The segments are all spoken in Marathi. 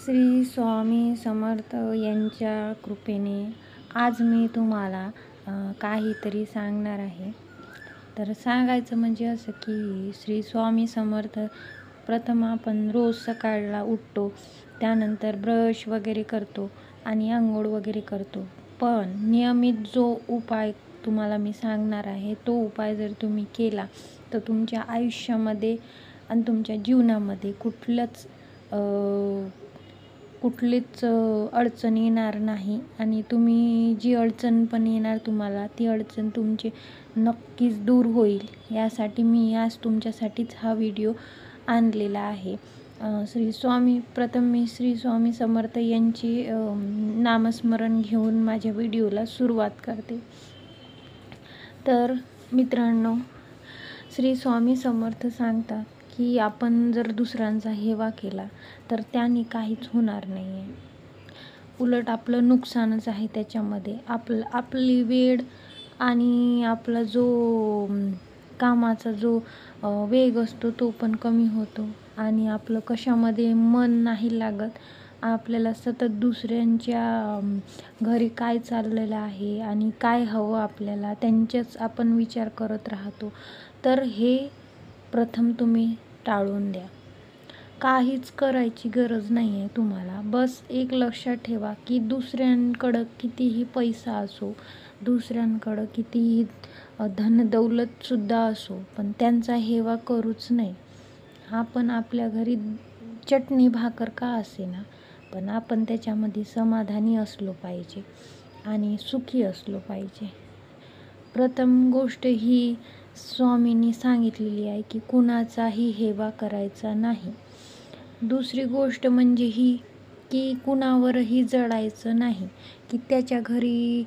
श्री स्वामी समर्थ यांच्या कृपेने आज मी तुम्हाला काहीतरी सांगणार आहे. तर सांगायचं म्हणजे असं की श्री स्वामी समर्थ प्रथम आपण रोज सकाळला उठतो, त्यानंतर ब्रश वगैरे करतो आणि अंघोळ वगैरे करतो. पण नियमित जो उपाय तुम्हाला मी सांगणार आहे तो उपाय जर तुम्ही केला तर तुमच्या आयुष्यामध्ये आणि तुमच्या जीवनामध्ये कुठलीच अडचण येणार नाही आणि तुम्ही जी अडचण पण येणार तुम्हाला ती अडचण तुमची नक्कीच दूर होईल. यासाठी मी आज तुमच्यासाठीच हा व्हिडिओ आणलेला आहे. प्रथम मी श्री स्वामी समर्थ यांची नामस्मरण घेऊन माझ्या व्हिडिओला सुरुवात करते. तर मित्रांनो, श्री स्वामी समर्थ सांगतात की आपण जर दुसऱ्यांचा हेवा केला तर त्याने काहीच होणार नाही आहे, उलट आपलं नुकसानच आहे. त्याच्यामध्ये आपली वेळ आणि आपला जो कामाचा जो वेग असतो तो पण कमी होतो आणि आपलं कशामध्ये मन नाही लागत. आपल्याला सतत दुसऱ्यांच्या घरी काय चाललेलं आहे आणि काय हवं आपल्याला त्यांचेच आपण विचार करत राहतो. तर हे प्रथम तुम्ही टाळून द्या. काहीच करायची गरज नाही आहे तुम्हाला. बस एक लक्षात ठेवा की दुसऱ्यांकडं कितीही पैसा असो, दुसऱ्यांकडं कितीही धनदौलतसुद्धा असो, पण त्यांचा हेवा करूच नाही. आपण आपल्या घरी चटणी भाकर का असेना, पण आपण त्याच्यामध्ये समाधानी असलो पाहिजे आणि सुखी असलो पाहिजे. प्रथम गोष्ट ही स्वामींनी सांगितलेली आहे की कुणाचाही हेवा करायचा नाही. दुसरी गोष्ट म्हणजे ही की कुणावरही जळायचं नाही की त्याच्या घरी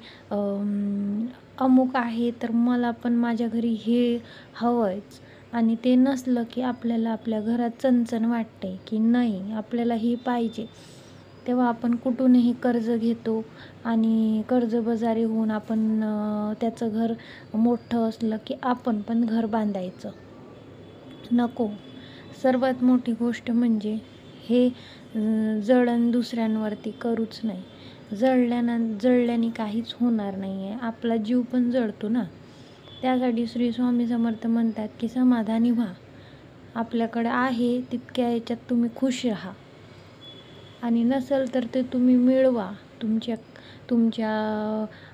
अमुक आहे तर मला पण माझ्या घरी हे हवंच, आणि ते नसलं की आपल्याला आपल्या घरात चणचण वाटते की नाही आपल्याला हे पाहिजे. तेव्हा आपण कुठूनही कर्ज घेतो आणि कर्जबाजारी होऊन आपण त्याचं घर मोठं असलं की आपण पण घर बांधायचं नको. सर्वात मोठी गोष्ट म्हणजे हे जळण दुसऱ्यांवरती करूच नाही. जळल्याने काहीच होणार नाही आहे. आपला जीव पण जळतो ना. त्यासाठी श्री स्वामी समर्थ म्हणतात की समाधानी व्हा. आपल्याकडे आहे तितक्या याच्यात तुम्ही खुश राहा आणि नसेल तर ते तुम्ही मिळवा. तुमच्या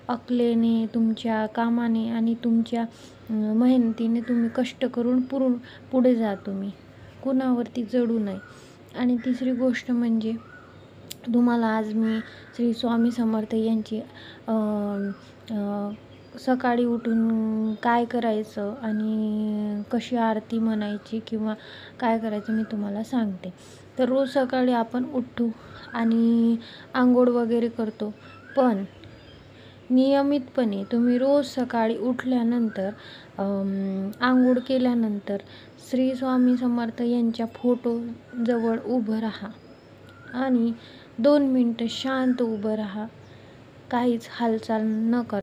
अकलेने, तुमच्या कामाने आणि तुमच्या मेहनतीने तुम्ही कष्ट करून पुढे जा. तुम्ही कुणावरती जळू नये. आणि तिसरी गोष्ट म्हणजे तुम्हाला आज मी श्री स्वामी समर्थ यांची सकाळी उठून काय करायचं आणि कशी आरती म्हणायची किंवा काय करायचं मी तुम्हाला सांगते. तर रोज सकाळी आपण उठतो आणि आंघोळ वगैरे करतो, पण नियमितपणे तुम्ही रोज सकाळी उठल्यानंतर आंघोळ केल्यानंतर श्री स्वामी समर्थ यांच्या फोटोजवळ उभं राहा आणि 2 मिनटं शांत उभं राहा, काहीच हालचाल न कर.